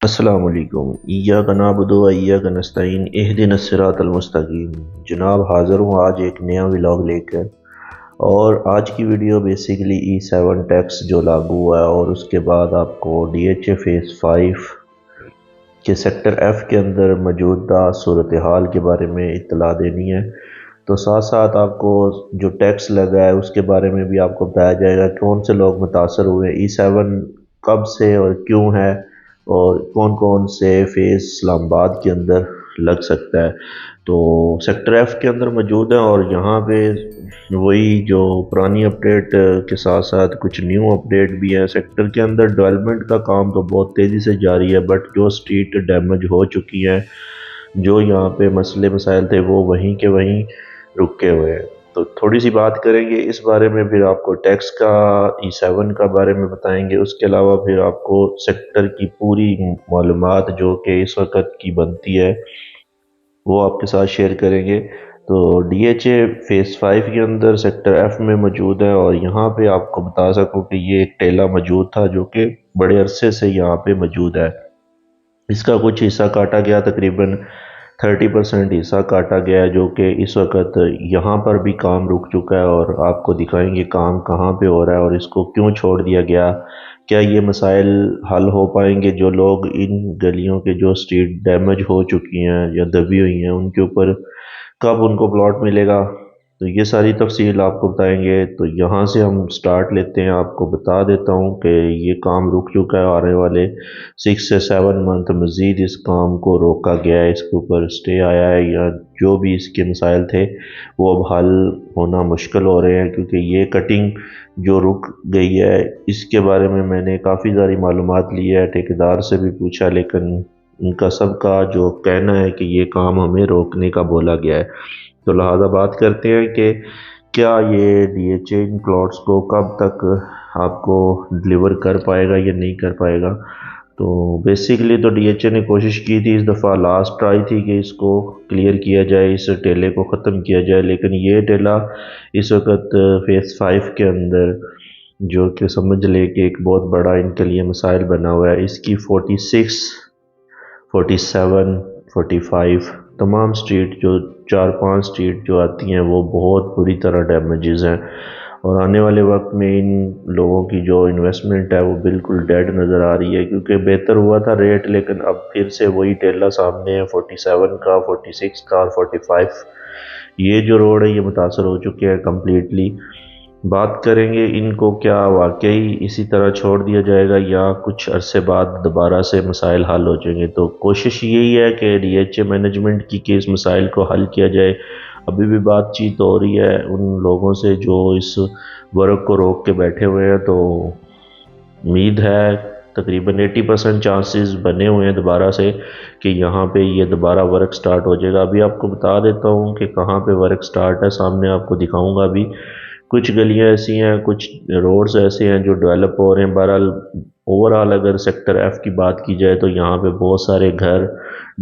السلام علیکم، ایاک نعبد و ایاک نستعین اہدنا الصراط المستقیم۔ جناب حاضر ہوں آج ایک نیا ولاگ لے کر، اور آج کی ویڈیو بیسیکلی E7 ٹیکس جو لاگو ہوا ہے اور اس کے بعد آپ کو DHA فیز 5 کے سیکٹر ایف کے اندر موجودہ صورتحال کے بارے میں اطلاع دینی ہے۔ تو ساتھ ساتھ آپ کو جو ٹیکس لگا ہے اس کے بارے میں بھی آپ کو بتایا جائے گا، کون سے لوگ متاثر ہوئے، E7 کب سے اور کیوں ہے، اور کون کون سے فیز اسلام آباد کے اندر لگ سکتا ہے۔ تو سیکٹر ایف کے اندر موجود ہے، اور یہاں پہ وہی جو پرانی اپڈیٹ کے ساتھ ساتھ کچھ نیو اپڈیٹ بھی ہے۔ سیکٹر کے اندر ڈیولپمنٹ کا کام تو بہت تیزی سے جاری ہے، بٹ جو اسٹریٹ ڈیمیج ہو چکی ہیں، جو یہاں پہ مسئلے مسائل تھے، وہ وہیں کے وہیں رکے ہوئے ہیں۔ تو تھوڑی سی بات کریں گے اس بارے میں، پھر آپ کو ٹیکس کا E7 کا بارے میں بتائیں گے، اس کے علاوہ پھر آپ کو سیکٹر کی پوری معلومات جو کہ اس وقت کی بنتی ہے وہ آپ کے ساتھ شیئر کریں گے۔ تو DHA فیز 5 کے اندر سیکٹر ایف میں موجود ہے، اور یہاں پہ آپ کو بتا سکوں کہ یہ ایک ٹیلہ موجود تھا جو کہ بڑے عرصے سے یہاں پہ موجود ہے۔ اس کا کچھ حصہ کاٹا گیا، تقریباً 30% حصہ کاٹا گیا ہے، جو کہ اس وقت یہاں پر بھی کام رک چکا ہے، اور آپ کو دکھائیں گے کام کہاں پہ ہو رہا ہے اور اس کو کیوں چھوڑ دیا گیا۔ کیا یہ مسائل حل ہو پائیں گے؟ جو لوگ ان گلیوں کے جو اسٹریٹ ڈیمیج ہو چکی ہیں یا دبی ہوئی ہیں، ان کے اوپر کب ان کو پلاٹ ملے گا؟ تو یہ ساری تفصیل آپ کو بتائیں گے۔ تو یہاں سے ہم سٹارٹ لیتے ہیں۔ آپ کو بتا دیتا ہوں کہ یہ کام رک چکا ہے، آنے والے 6 سے 7 منتھ مزید اس کام کو روکا گیا ہے، اس کے اوپر اسٹے آیا ہے، یا جو بھی اس کے مسائل تھے وہ اب حل ہونا مشکل ہو رہے ہیں، کیونکہ یہ کٹنگ جو رک گئی ہے اس کے بارے میں نے کافی ساری معلومات لی ہے، ٹھیکیدار سے بھی پوچھا، لیکن ان کا سب کا جو کہنا ہے کہ یہ کام ہمیں روکنے کا بولا گیا ہے۔ تو لہٰذا بات کرتے ہیں کہ کیا یہ DHA ان پلاٹس کو کب تک آپ کو ڈلیور کر پائے گا یا نہیں کر پائے گا۔ تو بیسیکلی تو DHA نے کوشش کی تھی، اس دفعہ لاسٹ ٹرائی تھی کہ اس کو کلیئر کیا جائے، اس ٹیلے کو ختم کیا جائے، لیکن یہ ٹیلہ اس وقت فیز 5 کے اندر جو کہ سمجھ لے کہ ایک بہت بڑا ان کے لیے مسائل بنا ہوا ہے۔ اس کی 46 47 45 تمام سٹریٹ، جو 4-5 سٹریٹ جو آتی ہیں، وہ بہت بری طرح ڈیمیجز ہیں، اور آنے والے وقت میں ان لوگوں کی جو انویسٹمنٹ ہے وہ بالکل ڈیڈ نظر آ رہی ہے، کیونکہ بہتر ہوا تھا ریٹ، لیکن اب پھر سے وہی ٹیلہ سامنے ہے، 47 کا، 46 کا اور 45۔ یہ جو روڈ ہے یہ متاثر ہو چکے ہیں کمپلیٹلی۔ بات کریں گے ان کو کیا واقعی اسی طرح چھوڑ دیا جائے گا یا کچھ عرصے بعد دوبارہ سے مسائل حل ہو جائیں گے۔ تو کوشش یہی ہے کہ DHA مینجمنٹ کی کہ اس مسائل کو حل کیا جائے۔ ابھی بھی بات چیت ہو رہی ہے ان لوگوں سے جو اس ورک کو روک کے بیٹھے ہوئے ہیں، تو امید ہے تقریباً 80% چانسز بنے ہوئے ہیں دوبارہ سے کہ یہاں پہ یہ دوبارہ ورک سٹارٹ ہو جائے گا۔ ابھی آپ کو بتا دیتا ہوں کہ کہاں پہ ورک سٹارٹ ہے، سامنے آپ کو دکھاؤں گا ابھی۔ کچھ گلیاں ایسی ہیں، کچھ روڈز ایسے ہیں جو ڈیولپ ہو رہے ہیں۔ بہرحال اوورآل اگر سیکٹر ایف کی بات کی جائے تو یہاں پہ بہت سارے گھر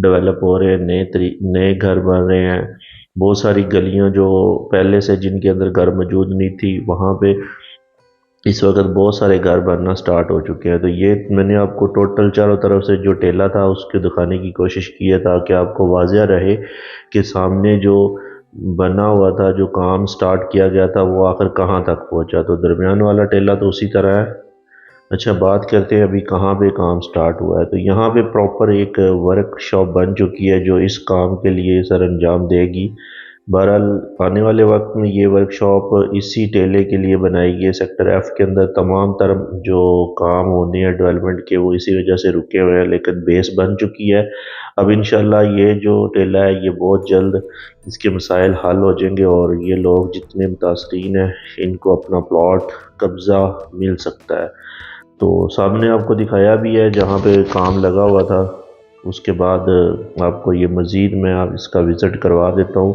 ڈیولپ ہو رہے ہیں، نئے گھر بن رہے ہیں۔ بہت ساری گلیاں جو پہلے سے جن کے اندر گھر موجود نہیں تھی، وہاں پہ اس وقت بہت سارے گھر بننا سٹارٹ ہو چکے ہیں۔ تو یہ میں نے آپ کو ٹوٹل چاروں طرف سے جو ٹیلہ تھا اس کے دکھانے کی کوشش کی ہے، تاکہ آپ کو واضح رہے کہ سامنے جو بنا ہوا تھا، جو کام سٹارٹ کیا گیا تھا، وہ آخر کہاں تک پہنچا۔ تو درمیان والا ٹیلہ تو اسی طرح ہے۔ اچھا، بات کرتے ہیں ابھی کہاں پہ کام سٹارٹ ہوا ہے۔ تو یہاں پہ پراپر ایک ورک شاپ بن چکی ہے جو اس کام کے لیے سر انجام دے گی۔ بہرحال آنے والے وقت میں یہ ورک شاپ اسی ٹیلے کے لیے بنائی گئی ہے۔ سیکٹر ایف کے اندر تمام تر جو کام ہونے ہیں ڈیولپمنٹ کے، وہ اسی وجہ سے رکے ہوئے ہیں، لیکن بیس بن چکی ہے۔ اب انشاءاللہ یہ جو ٹیلہ ہے یہ بہت جلد اس کے مسائل حل ہو جائیں گے، اور یہ لوگ جتنے متاثرین ہیں ان کو اپنا پلاٹ قبضہ مل سکتا ہے۔ تو سامنے آپ کو دکھایا بھی ہے جہاں پہ کام لگا ہوا تھا، اس کے بعد آپ کو یہ مزید میں اس کا وزٹ کروا دیتا ہوں۔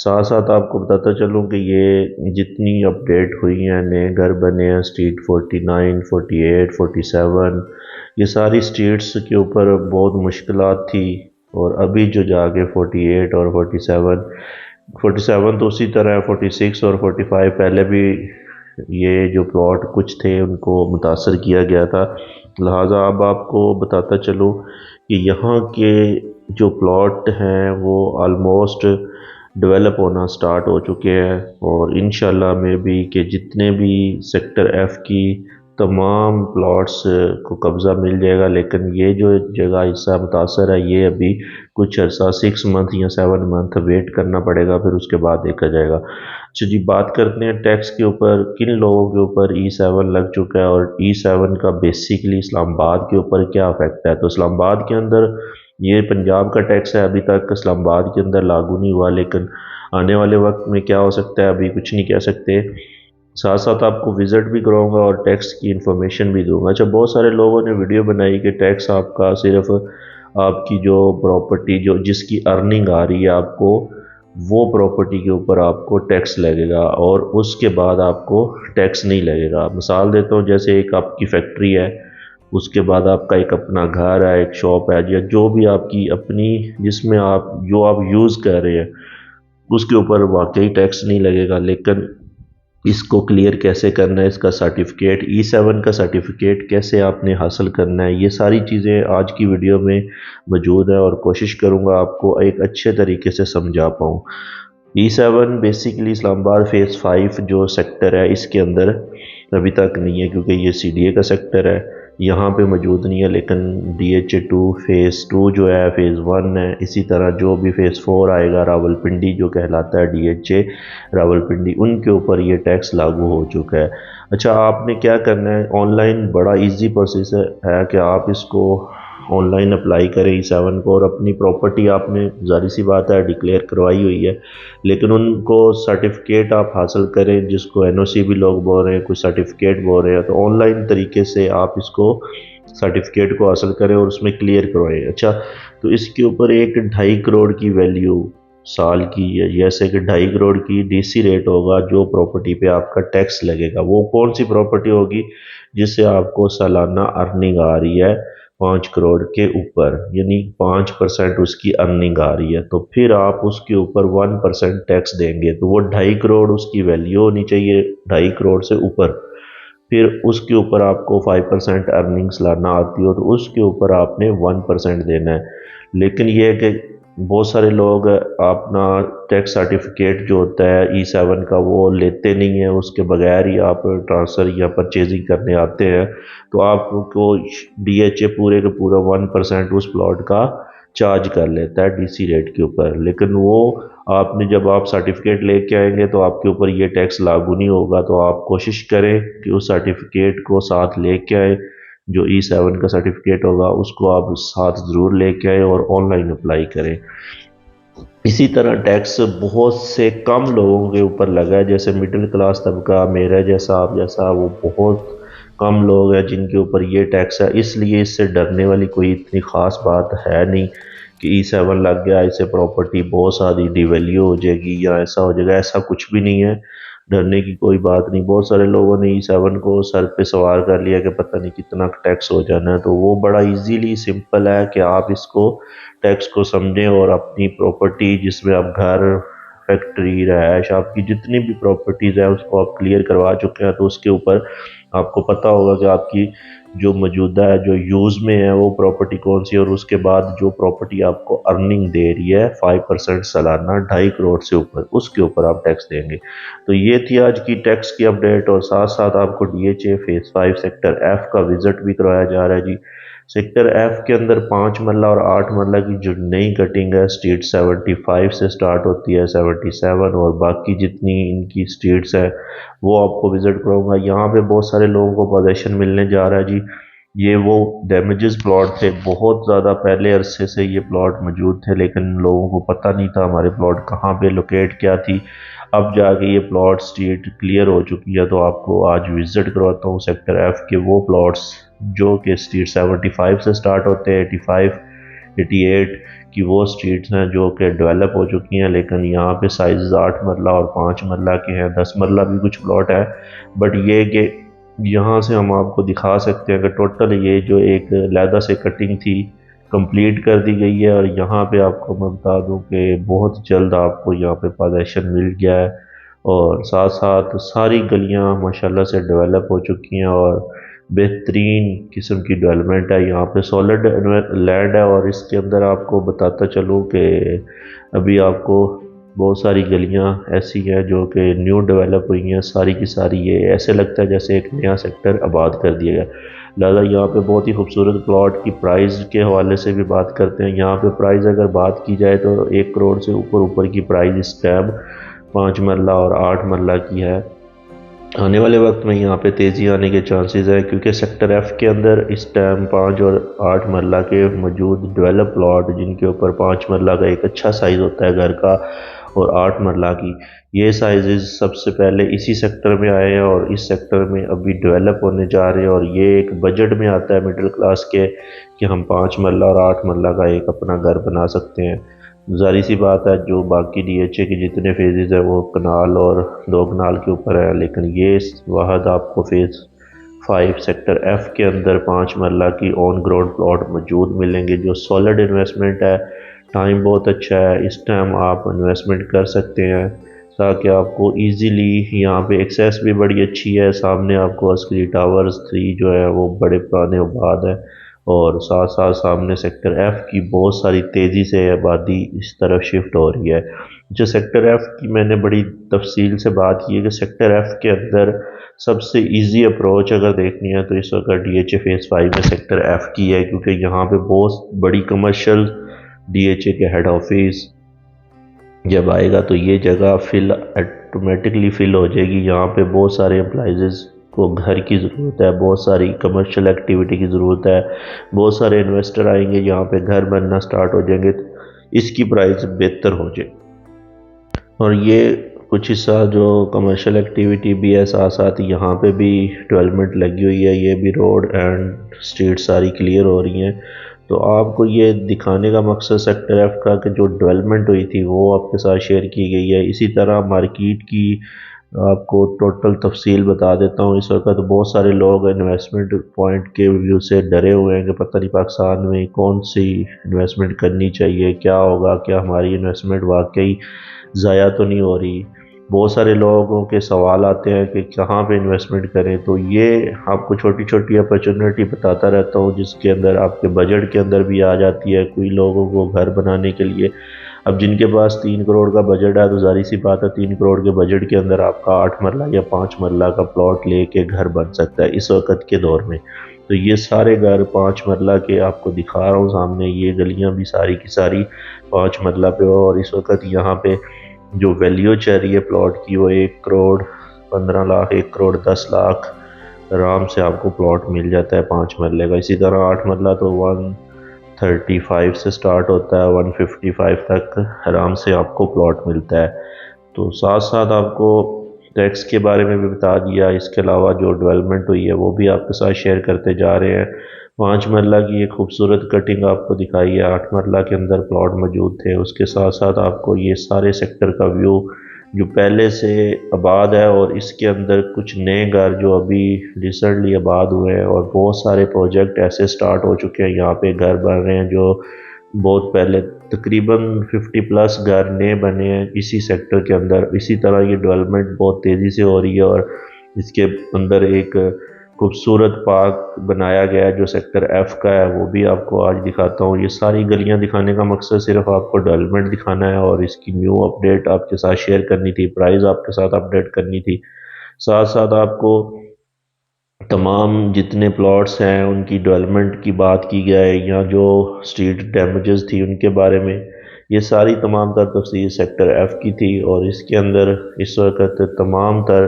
ساتھ ساتھ آپ کو بتاتا چلوں کہ یہ جتنی اپڈیٹ ہوئی ہیں، نئے گھر بنے ہیں، سٹریٹ 49 48 47، یہ ساری سٹریٹس کے اوپر بہت مشکلات تھی، اور ابھی جو جا کے 48 اور 47 تو اسی طرح ہے، 46 اور 45 پہلے بھی یہ جو پلاٹ کچھ تھے ان کو متاثر کیا گیا تھا۔ لہٰذا اب آپ کو بتاتا چلوں کہ یہاں کے جو پلاٹ ہیں وہ آلموسٹ ڈیولپ ہونا سٹارٹ ہو چکے ہیں، اور انشاءاللہ میں بھی کہ جتنے بھی سیکٹر ایف کی تمام پلاٹس کو قبضہ مل جائے گا، لیکن یہ جو جگہ حصہ متاثر ہے یہ ابھی کچھ عرصہ 6 منتھ یا 7 منتھ ویٹ کرنا پڑے گا، پھر اس کے بعد دیکھا جائے گا۔ اچھا جی، بات کرتے ہیں ٹیکس کے اوپر، کن لوگوں کے اوپر E7 لگ چکا ہے اور E7 کا بیسیکلی اسلام آباد کے اوپر کیا افیکٹ ہے۔ تو اسلام آباد کے اندر یہ پنجاب کا ٹیکس ہے، ابھی تک اسلام آباد کے اندر لاگو نہیں ہوا، لیکن آنے والے وقت میں کیا ہو سکتا ہے ابھی کچھ نہیں کہہ سکتے۔ ساتھ ساتھ آپ کو وزٹ بھی کراؤں گا اور ٹیکس کی انفارمیشن بھی دوں گا۔ اچھا، بہت سارے لوگوں نے ویڈیو بنائی کہ ٹیکس آپ کا صرف آپ کی جو پراپرٹی جو جس کی ارننگ آ رہی ہے آپ کو، وہ پراپرٹی کے اوپر آپ کو ٹیکس لگے گا اور اس کے بعد آپ کو ٹیکس نہیں لگے گا۔ مثال دیتا ہوں، جیسے ایک آپ کی فیکٹری ہے، اس کے بعد آپ کا ایک اپنا گھر ہے، ایک شاپ ہے، یا جو بھی آپ کی اپنی جس میں آپ جو آپ یوز کر رہے ہیں اس کے اوپر واقعی ٹیکس نہیں لگے گا۔ لیکن اس کو کلیئر کیسے کرنا ہے، اس کا سرٹیفکیٹ E7 کا سرٹیفکیٹ کیسے آپ نے حاصل کرنا ہے، یہ ساری چیزیں آج کی ویڈیو میں موجود ہے، اور کوشش کروں گا آپ کو ایک اچھے طریقے سے سمجھا پاؤں۔ E7 بیسیکلی اسلام آباد فیز 5 جو سیکٹر ہے اس کے اندر ابھی تک نہیں ہے، کیونکہ یہ CDA کا سیکٹر ہے، یہاں پہ موجود نہیں ہے، لیکن DHA2 فیز 2 جو ہے فیز 1 ہے، اسی طرح جو بھی فیز 4 آئے گا راولپنڈی جو کہلاتا ہے DHA راولپنڈی، ان کے اوپر یہ ٹیکس لاگو ہو چکا ہے۔ اچھا، آپ نے کیا کرنا ہے، آن لائن بڑا ایزی پروسیس ہے کہ آپ اس کو آن لائن اپلائی کریں E7 کو، اور اپنی پراپرٹی آپ نے ظاہر سی بات ہے ڈکلیئر کروائی ہوئی ہے، لیکن ان کو سرٹیفکیٹ آپ حاصل کریں، جس کو NOC بھی لوگ بول رہے ہیں، کچھ سرٹیفکیٹ بول رہے ہیں، تو آن لائن طریقے سے آپ اس کو سرٹیفکیٹ کو حاصل کریں اور اس میں کلیئر کروائیں۔ اچھا، تو اس کے اوپر ایک 2.5 کروڑ کی ویلیو سال کی ہے، جیسے کہ 2.5 کروڑ کی DC ریٹ ہوگا جو پراپرٹی پہ آپ کا ٹیکس لگے گا۔ وہ کون سی پراپرٹی ہوگی جس سے آپ کو سالانہ ارننگ آ رہی ہے 5 کروڑ کے اوپر، یعنی 5% اس کی ارننگ آ رہی ہے، تو پھر آپ اس کے اوپر 1% ٹیکس دیں گے، تو وہ 2.5 کروڑ اس کی ویلیو ہونی چاہیے 2.5 کروڑ سے اوپر۔ پھر اس کے اوپر آپ کو 5% ارننگ سالانہ آتی ہو تو اس کے اوپر آپ نے 1% دینا ہے۔ لیکن یہ ہے کہ بہت سارے لوگ اپنا ٹیکس سرٹیفکیٹ جو ہوتا ہے E7 کا وہ لیتے نہیں ہیں، اس کے بغیر ہی آپ ٹرانسفر یا پرچیزنگ کرنے آتے ہیں، تو آپ کو DHA پورے کا پورا 1% اس پلاٹ کا چارج کر لیتا ہے DC ریٹ کے اوپر۔ لیکن وہ آپ نے جب آپ سرٹیفکیٹ لے کے آئیں گے تو آپ کے اوپر یہ ٹیکس لاگو نہیں ہوگا، تو آپ کوشش کریں کہ اس سرٹیفکیٹ کو ساتھ لے کے آئیں، جو E7 کا سرٹیفکیٹ ہوگا اس کو آپ ساتھ ضرور لے کے آئیں اور آن لائن اپلائی کریں۔ اسی طرح ٹیکس بہت سے کم لوگوں کے اوپر لگا ہے، جیسے مڈل کلاس طبقہ، میرا جیسا، آپ جیسا، وہ بہت کم لوگ ہیں جن کے اوپر یہ ٹیکس ہے، اس لیے اس سے ڈرنے والی کوئی اتنی خاص بات ہے نہیں کہ E7 لگ گیا اس سے پراپرٹی بہت ساری ڈی ویلیو ہو جائے گی یا ایسا ہو جائے گا، ایسا کچھ بھی نہیں ہے، ڈرنے کی کوئی بات نہیں۔ بہت سارے لوگوں نے E7 کو سر پہ سوار کر لیا کہ پتہ نہیں کتنا ٹیکس ہو جانا ہے، تو وہ بڑا ایزیلی سمپل ہے کہ آپ اس کو ٹیکس کو سمجھیں اور اپنی پراپرٹی جس میں آپ گھر، فیکٹری، رہائش، آپ کی جتنی بھی پراپرٹیز ہیں اس کو آپ کلیئر کروا چکے ہیں، تو اس کے اوپر آپ کو پتہ ہوگا کہ آپ کی جو موجودہ ہے جو یوز میں ہے وہ پراپرٹی کون سی، اور اس کے بعد جو پراپرٹی آپ کو ارننگ دے رہی ہے 5% سالانہ 2.5 کروڑ سے اوپر، اس کے اوپر آپ ٹیکس دیں گے۔ تو یہ تھی آج کی ٹیکس کی اپڈیٹ، اور ساتھ ساتھ آپ کو DHA فیز 5 سیکٹر ایف کا وزٹ بھی کرایا جا رہا ہے جی۔ سیکٹر ایف کے اندر 5 مرلہ اور 8 مرلہ کی جو نئی کٹنگ ہے اسٹریٹ 75 سے سٹارٹ ہوتی ہے 77، اور باقی جتنی ان کی اسٹریٹس ہیں وہ آپ کو وزٹ کراؤں گا۔ یہاں پہ بہت سارے لوگوں کو پوزیشن ملنے جا رہا ہے جی۔ یہ وہ ڈیمیجز پلاٹ تھے، بہت زیادہ پہلے عرصے سے یہ پلاٹ موجود تھے، لیکن لوگوں کو پتہ نہیں تھا ہمارے پلاٹ کہاں پہ لوکیٹ کیا تھی۔ اب جا کے یہ پلاٹ اسٹریٹ کلیئر ہو چکی ہے، تو آپ کو آج وزٹ کرواتا ہوں سیکٹر ایف کے وہ پلاٹس جو کہ اسٹریٹ 75 سے سٹارٹ ہوتے ہیں، 85، 88 کی وہ اسٹریٹس ہیں جو کہ ڈیولپ ہو چکی ہیں، لیکن یہاں پہ سائز 8 مرلہ اور 5 مرلہ کے ہیں، 10 مرلہ بھی کچھ پلاٹ ہے، بٹ یہ کہ یہاں سے ہم آپ کو دکھا سکتے ہیں کہ ٹوٹل یہ جو ایک علیحدہ سے کٹنگ تھی کمپلیٹ کر دی گئی ہے، اور یہاں پہ آپ کو میں بتا دوں کہ بہت جلد آپ کو یہاں پہ پوزیشن مل گیا ہے، اور ساتھ ساتھ ساری گلیاں ماشاءاللہ سے ڈیولپ ہو چکی ہیں، اور بہترین قسم کی ڈیولپمنٹ ہے. یہاں پہ سولڈ لینڈ ہے اور اس کے اندر آپ کو بتاتا چلوں کہ ابھی آپ کو بہت ساری گلیاں ایسی ہیں جو کہ نیو ڈیولپ ہوئی ہیں ساری کی ساری. یہ ایسے لگتا ہے جیسے ایک نیا سیکٹر آباد کر دیا گیا. لہٰذا یہاں پہ بہت ہی خوبصورت پلاٹ کی پرائز کے حوالے سے بھی بات کرتے ہیں. یہاں پہ پرائز اگر بات کی جائے تو 1 کروڑ سے اوپر کی پرائز اس ٹائم 5 مرلہ اور 8 مرلہ کی ہے. آنے والے وقت میں یہاں پہ تیزی آنے کے چانسز ہیں کیونکہ سیکٹر ایف کے اندر اس ٹائم 5 اور 8 مرلہ کے موجود ڈیولپ پلاٹ جن کے اوپر 5 مرلہ کا ایک اچھا سائز ہوتا ہے گھر کا اور 8 مرلہ کی، یہ سائزز سب سے پہلے اسی سیکٹر میں آئے ہیں اور اس سیکٹر میں ابھی ڈیولپ ہونے جا رہے ہیں. اور یہ ایک بجٹ میں آتا ہے مڈل کلاس کے کہ ہم 5 مرلہ اور 8 مرلہ کا ایک اپنا گھر بنا سکتے ہیں. ظاہری سی بات ہے جو باقی ڈی ایچ اے کے جتنے فیزز ہیں وہ کنال اور 2 کنال کے اوپر ہے، لیکن یہ واحد آپ کو فیز 5 سیکٹر ایف کے اندر 5 مرلہ کی آن گراؤنڈ پلاٹ موجود ملیں گے جو سالڈ انویسٹمنٹ ہے. ٹائم بہت اچھا ہے، اس ٹائم آپ انویسٹمنٹ کر سکتے ہیں تاکہ آپ کو ایزیلی یہاں پہ ایکسیس بھی بڑی اچھی ہے. سامنے آپ کو عسکری ٹاورز 3 جو ہے وہ بڑے پرانے آباد ہیں اور ساتھ ساتھ سامنے سیکٹر ایف کی بہت ساری تیزی سے آبادی اس طرف شفٹ ہو رہی ہے. جو سیکٹر ایف کی میں نے بڑی تفصیل سے بات کی ہے کہ سیکٹر ایف کے اندر سب سے ایزی اپروچ اگر دیکھنی ہے تو اس وقت ڈی ایچ اے فیز 5 میں سیکٹر ایف کی ہے کیونکہ یہاں پہ بہت بڑی کمرشل ڈی ایچ اے کے ہیڈ آفس جب آئے گا تو یہ جگہ آٹومیٹکلی فل ہو جائے گی. یہاں پہ بہت سارے امپلائیز کو گھر کی ضرورت ہے، بہت ساری کمرشل ایکٹیویٹی کی ضرورت ہے، بہت سارے انویسٹر آئیں گے، یہاں پہ گھر بننا سٹارٹ ہو جائیں گے تو اس کی پرائز بہتر ہو جائے. اور یہ کچھ حصہ جو کمرشل ایکٹیویٹی بھی ہے ساتھ ساتھ یہاں پہ بھی ڈیولپمنٹ لگی ہوئی ہے. یہ بھی روڈ اینڈ اسٹریٹ ساری کلیئر ہو رہی ہیں. تو آپ کو یہ دکھانے کا مقصد سیکٹر ایف کا کہ جو ڈیولپمنٹ ہوئی تھی وہ آپ کے ساتھ شیئر کی گئی ہے. اسی طرح مارکیٹ کی آپ کو ٹوٹل تفصیل بتا دیتا ہوں. اس وقت بہت سارے لوگ انویسٹمنٹ پوائنٹ کے ویو سے ڈرے ہوئے ہیں کہ پتہ نہیں پاکستان میں کون سی انویسٹمنٹ کرنی چاہیے، کیا ہوگا، کیا ہماری انویسٹمنٹ واقعی ضائع تو نہیں ہو رہی. بہت سارے لوگوں کے سوال آتے ہیں کہ کہاں پہ انویسٹمنٹ کریں. تو یہ آپ کو چھوٹی چھوٹی اپرچونٹی بتاتا رہتا ہوں جس کے اندر آپ کے بجٹ کے اندر بھی آ جاتی ہے. کوئی لوگوں کو گھر بنانے کے لیے اب جن کے پاس 3 کروڑ کا بجٹ ہے تو ظاہری سی بات ہے 3 کروڑ کے بجٹ کے اندر آپ کا 8 مرلہ یا 5 مرلہ کا پلاٹ لے کے گھر بن سکتا ہے اس وقت کے دور میں. تو یہ سارے گھر 5 مرلہ کے آپ کو دکھا رہا ہوں سامنے. یہ گلیاں بھی ساری کی ساری 5 مرلہ پہ ہو اور اس وقت یہاں پہ جو ویلیو چل رہی ہے پلاٹ کی وہ 1 کروڑ 15 لاکھ 1 کروڑ 10 لاکھ آرام سے آپ کو پلاٹ مل جاتا ہے 5 مرلے کا. اسی طرح 8 مرلہ تو 135 سے سٹارٹ ہوتا ہے 155 تک آرام سے آپ کو پلاٹ ملتا ہے. تو ساتھ ساتھ آپ کو ٹیکس کے بارے میں بھی بتا دیا. اس کے علاوہ جو ڈیولپمنٹ ہوئی ہے وہ بھی آپ کے ساتھ شیئر کرتے جا رہے ہیں. 5 مرلہ کی ایک خوبصورت کٹنگ آپ کو دکھائی ہے. 8 مرلہ کے اندر پلاٹ موجود تھے. اس کے ساتھ ساتھ آپ کو یہ سارے سیکٹر کا ویو جو پہلے سے آباد ہے اور اس کے اندر کچھ نئے گھر جو ابھی ریسنٹلی آباد ہوئے ہیں اور بہت سارے پروجیکٹ ایسے سٹارٹ ہو چکے ہیں. یہاں پہ گھر بن رہے ہیں جو بہت پہلے تقریباً 50+ گھر نئے بنے ہیں اسی سیکٹر کے اندر. اسی طرح یہ ڈیولپمنٹ بہت تیزی سے ہو رہی ہے اور اس کے اندر ایک خوبصورت پارک بنایا گیا ہے جو سیکٹر ایف کا ہے وہ بھی آپ کو آج دکھاتا ہوں. یہ ساری گلیاں دکھانے کا مقصد صرف آپ کو ڈیولپمنٹ دکھانا ہے اور اس کی نیو اپڈیٹ آپ کے ساتھ شیئر کرنی تھی، پرائز آپ کے ساتھ اپڈیٹ کرنی تھی. ساتھ ساتھ آپ کو تمام جتنے پلاٹس ہیں ان کی ڈیولپمنٹ کی بات کی جائے یا جو اسٹریٹ ڈیمیجز تھی ان کے بارے میں یہ ساری تمام تر تفصیل سیکٹر ایف کی تھی. اور اس کے اندر اس وقت تمام تر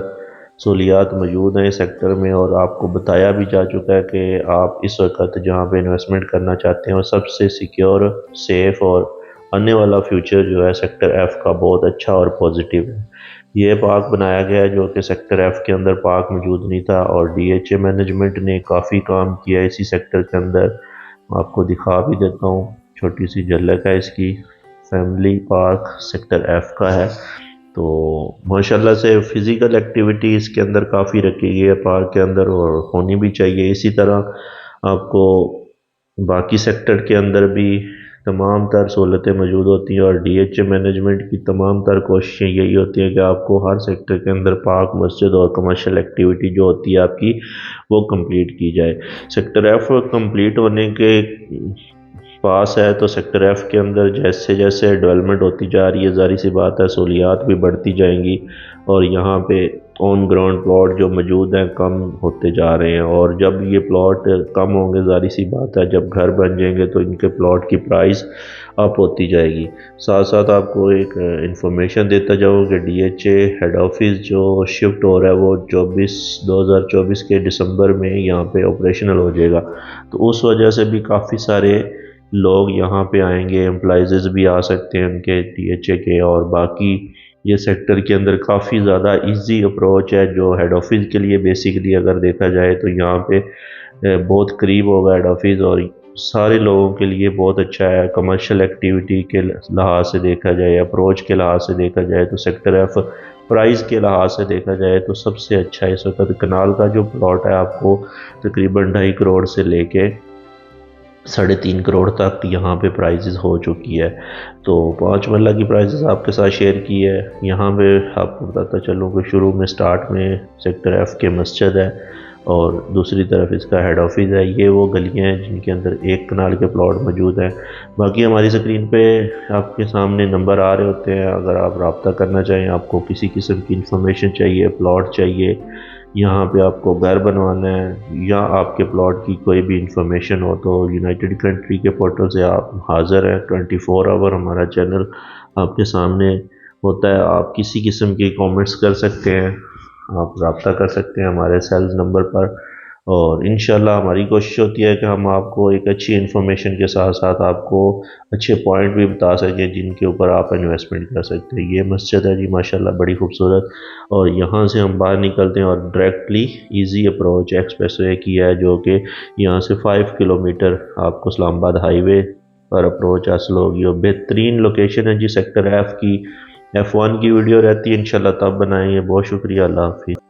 سہولیات موجود ہیں سیکٹر میں اور آپ کو بتایا بھی جا چکا ہے کہ آپ اس وقت جہاں پہ انویسٹمنٹ کرنا چاہتے ہیں اور سب سے سیکیور، سیف اور آنے والا فیوچر جو ہے سیکٹر ایف کا بہت اچھا اور پازیٹیو ہے. یہ پارک بنایا گیا ہے جو کہ سیکٹر ایف کے اندر پارک موجود نہیں تھا اور ڈی ایچ اے مینجمنٹ نے کافی کام کیا ہے اسی سیکٹر کے اندر. آپ کو دکھا بھی دیتا ہوں، چھوٹی سی جھلک ہے اس کی. فیملی پارک سیکٹر ایف کا ہے. تو ماشاءاللہ سے فزیکل ایکٹیویٹی اس کے اندر کافی رکھی گئی ہے پارک کے اندر اور ہونی بھی چاہیے. اسی طرح آپ کو باقی سیکٹر کے اندر بھی تمام تر سہولتیں موجود ہوتی ہیں، اور ڈی ایچ اے مینجمنٹ کی تمام تر کوششیں یہی ہوتی ہیں کہ آپ کو ہر سیکٹر کے اندر پارک، مسجد اور کمرشل ایکٹیویٹی جو ہوتی ہے آپ کی وہ کمپلیٹ کی جائے۔ سیکٹر ایف کمپلیٹ ہونے کے پاس ہے تو سیکٹر ایف کے اندر جیسے جیسے ڈیولپمنٹ ہوتی جا رہی ہے، ظاہر سی بات ہے سہولیات بھی بڑھتی جائیں گی، اور یہاں پہ آن گراؤنڈ پلاٹ جو موجود ہیں کم ہوتے جا رہے ہیں، اور جب یہ پلاٹ کم ہوں گے ظاہر سی بات ہے جب گھر بن جائیں گے تو ان کے پلاٹ کی پرائز اپ ہوتی جائے گی۔ ساتھ ساتھ آپ کو ایک انفارمیشن دیتا جاؤں کہ D H A head office جو شفٹ ہو رہا ہے وہ 2024 کے دسمبر میں یہاں پہ آپریشنل ہو جائے گا، تو اس وجہ سے بھی کافی سارے لوگ یہاں پہ آئیں گے، امپلائزز بھی آ سکتے ہیں ان کے ڈی ایچ اے کے، اور باقی یہ سیکٹر کے اندر کافی زیادہ ایزی اپروچ ہے جو ہیڈ آفس کے لیے بیسیکلی اگر دیکھا جائے تو یہاں پہ بہت قریب ہوگا ہیڈ آفس، اور سارے لوگوں کے لیے بہت اچھا ہے۔ کمرشل ایکٹیویٹی کے لحاظ سے دیکھا جائے، اپروچ کے لحاظ سے دیکھا جائے تو سیکٹر ایف پرائز کے لحاظ سے دیکھا جائے تو سب سے اچھا ہے۔ اس وقت کنال کا جو پلاٹ ہے آپ کو تقریباً 2.5 کروڑ سے لے کے 3.5 کروڑ تک یہاں پہ پرائزز ہو چکی ہے، تو 5 مرلہ کی پرائزز آپ کے ساتھ شیئر کی ہے۔ یہاں پہ آپ کو بتاتا چلوں کہ شروع میں سٹارٹ میں سیکٹر ایف کے مسجد ہے، اور دوسری طرف اس کا ہیڈ آفس ہے۔ یہ وہ گلیاں ہیں جن کے اندر 1 کنال کے پلاٹ موجود ہیں۔ باقی ہماری اسکرین پہ آپ کے سامنے نمبر آ رہے ہوتے ہیں، اگر آپ رابطہ کرنا چاہیں، آپ کو کسی قسم کی انفارمیشن چاہیے، پلاٹ چاہیے، یہاں پہ آپ کو گھر بنوانا ہے، یا آپ کے پلاٹ کی کوئی بھی انفارمیشن ہو، تو یونائٹڈ کنٹری کے پورٹل سے آپ حاضر ہیں۔ 24 آور ہمارا چینل آپ کے سامنے ہوتا ہے، آپ کسی قسم کے کامنٹس کر سکتے ہیں، آپ رابطہ کر سکتے ہیں ہمارے سیلز نمبر پر، اور انشاءاللہ ہماری کوشش ہوتی ہے کہ ہم آپ کو ایک اچھی انفارمیشن کے ساتھ ساتھ آپ کو اچھے پوائنٹ بھی بتا سکیں جن کے اوپر آپ انویسٹمنٹ کر سکتے ہیں۔ یہ مسجد ہے جی ماشاءاللہ بڑی خوبصورت، اور یہاں سے ہم باہر نکلتے ہیں اور directly easy approach express way کی ہے، جو کہ یہاں سے 5 کلومیٹر آپ کو اسلام آباد ہائی وے پر اپروچ حاصل ہوگی، اور بہترین لوکیشن ہے جی سیکٹر ایف کی۔ F1 کی ویڈیو رہتی ہے انشاءاللہ تب بنائیں گے۔ بہت شکریہ، اللہ حافظ۔